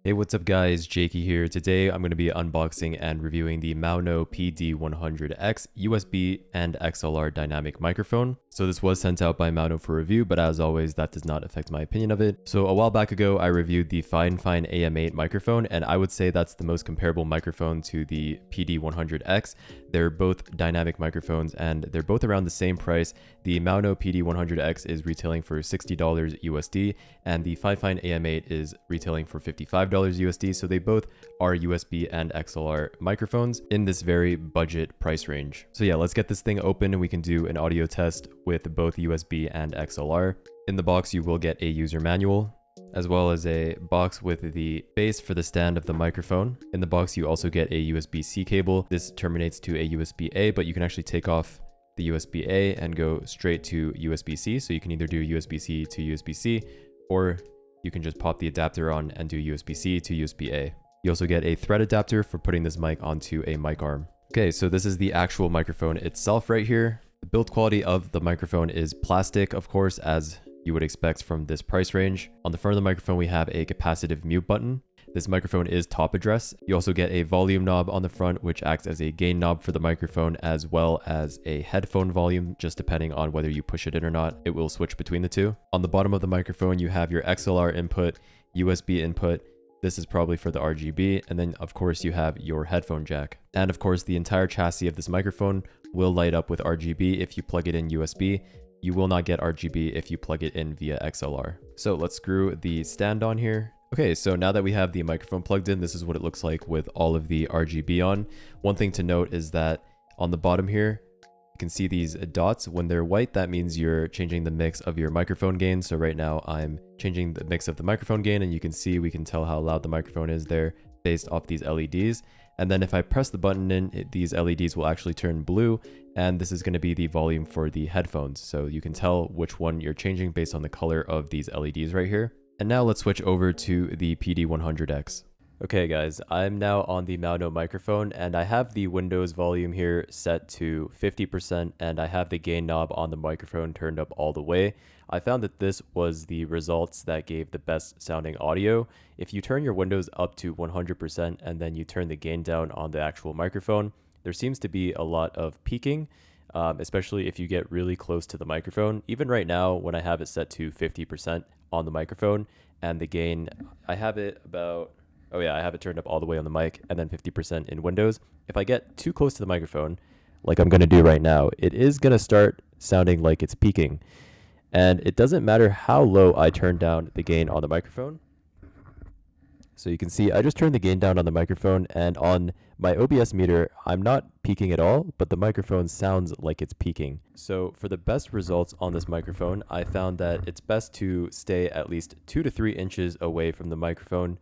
Hey, what's up guys, Jaeky here. Today I'm going to be unboxing and reviewing the MAONO PD100X USB and XLR dynamic microphone. So this was sent out by MAONO for review, but as always that does not affect my opinion of it. So a while back ago I reviewed the Fine AM8 microphone, and I would say that's the most comparable microphone to the PD100X. They're both dynamic microphones and they're both around the same price. The MAONO PD100X is retailing for $60 USD and the Fine AM8 is retailing for $55 USD, so they both are USB and XLR microphones in this very budget price range. So yeah, let's get this thing open and we can do an audio test with both USB and XLR. In the box you will get a user manual, as well as a box with the base for the stand of the microphone. In the box you also get a USB-C cable. This terminates to a USB-A, but you can actually take off the USB-A and go straight to USB-C, so you can either do USB-C to USB-C, or you can just pop the adapter on and do USB-C to USB-A. You also get a thread adapter for putting this mic onto a mic arm. Okay, so this is the actual microphone itself right here. The build quality of the microphone is plastic, of course, as you would expect from this price range. On the front of the microphone, we have a capacitive mute button. This microphone is top address. You also get a volume knob on the front, which acts as a gain knob for the microphone, as well as a headphone volume, just depending on whether you push it in or not. It will switch between the two. On the bottom of the microphone, you have your XLR input, USB input. This is probably for the RGB. And then of course you have your headphone jack. And of course the entire chassis of this microphone will light up with RGB if you plug it in USB. You will not get RGB if you plug it in via XLR. So let's screw the stand on here. Okay, so now that we have the microphone plugged in, this is what it looks like with all of the RGB on. One thing to note is that on the bottom here, you can see these dots. When they're white, that means you're changing the mix of your microphone gain. So right now I'm changing the mix of the microphone gain, and you can see, we can tell how loud the microphone is there based off these LEDs. And then if I press the button in, these LEDs will actually turn blue, and this is going to be the volume for the headphones. So you can tell which one you're changing based on the color of these LEDs right here. And now let's switch over to the PD100X. Okay guys, I'm now on the MAONO microphone, and I have the Windows volume here set to 50%, and I have the gain knob on the microphone turned up all the way. I found that this was the results that gave the best sounding audio. If you turn your Windows up to 100% and then you turn the gain down on the actual microphone, there seems to be a lot of peaking, especially if you get really close to the microphone. Even right now, when I have it set to 50% on the microphone, and the gain, I have it about, oh yeah, I have it turned up all the way on the mic, and then 50% in Windows. If I get too close to the microphone, like I'm going to do right now, it is going to start sounding like it's peaking. And it doesn't matter how low I turn down the gain on the microphone. So you can see I just turned the gain down on the microphone, and on my OBS meter, I'm not peaking at all, but the microphone sounds like it's peaking. So for the best results on this microphone, I found that it's best to stay at least 2 to 3 inches away from the microphone.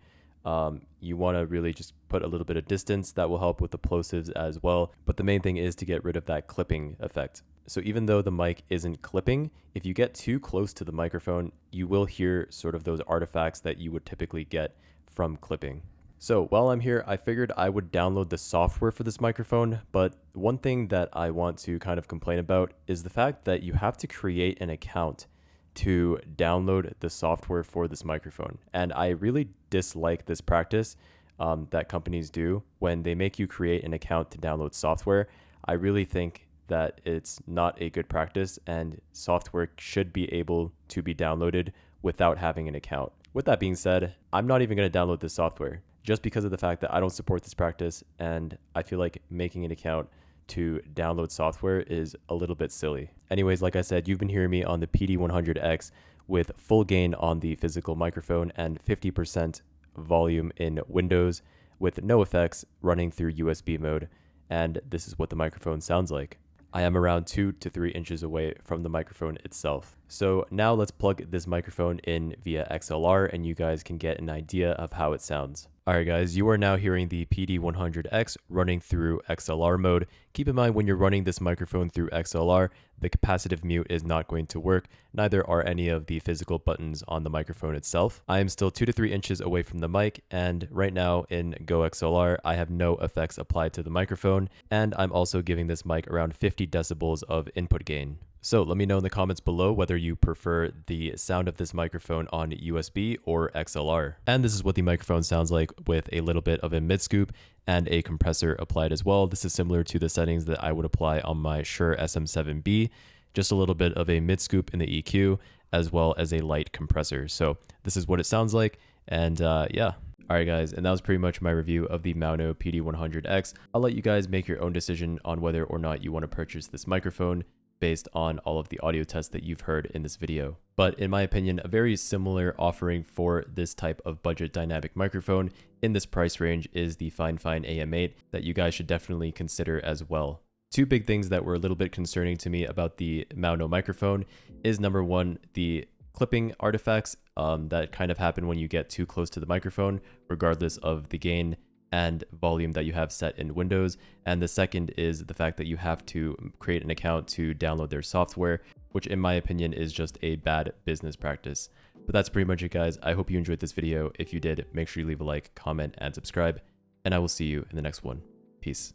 You want to really just put a little bit of distance. That will help with the plosives as well. But the main thing is to get rid of that clipping effect. So even though the mic isn't clipping, if you get too close to the microphone, you will hear sort of those artifacts that you would typically get from clipping. So while I'm here, I figured I would download the software for this microphone, but one thing that I want to kind of complain about is the fact that you have to create an account to download the software for this microphone. And I really dislike this practice that companies do when they make you create an account to download software. I really think that it's not a good practice, and software should be able to be downloaded without having an account. With that being said, I'm not even going to download this software just because of the fact that I don't support this practice, and I feel like making an account to download software is a little bit silly. Anyways, like I said, you've been hearing me on the PD100X with full gain on the physical microphone and 50% volume in Windows with no effects, running through USB mode, and this is what the microphone sounds like. I am around 2 to 3 inches away from the microphone itself. So now let's plug this microphone in via XLR and you guys can get an idea of how it sounds. Alright guys, you are now hearing the PD100X running through XLR mode. Keep in mind when you're running this microphone through XLR, the capacitive mute is not going to work. Neither are any of the physical buttons on the microphone itself. I am still 2 to 3 inches away from the mic, and right now in Go XLR, I have no effects applied to the microphone, and I'm also giving this mic around 50 decibels of input gain. So let me know in the comments below whether you prefer the sound of this microphone on USB or XLR. And this is what the microphone sounds like with a little bit of a mid scoop and a compressor applied as well. This is similar to the settings that I would apply on my Shure SM7B, just a little bit of a mid scoop in the EQ as well as a light compressor. So this is what it sounds like. And yeah. Alright guys, and that was pretty much my review of the MAONO PD100X. I'll let you guys make your own decision on whether or not you want to purchase this microphone based on all of the audio tests that you've heard in this video. But in my opinion, a very similar offering for this type of budget dynamic microphone in this price range is the Fine AM8 that you guys should definitely consider as well. Two big things that were a little bit concerning to me about the MAONO microphone is number one, the clipping artifacts that kind of happen when you get too close to the microphone, regardless of the gain and volume that you have set in Windows. And the second is the fact that you have to create an account to download their software, which in my opinion is just a bad business practice. But that's pretty much it, guys. I hope you enjoyed this video. If you did, make sure you leave a like, comment, and subscribe, and I will see you in the next one. Peace.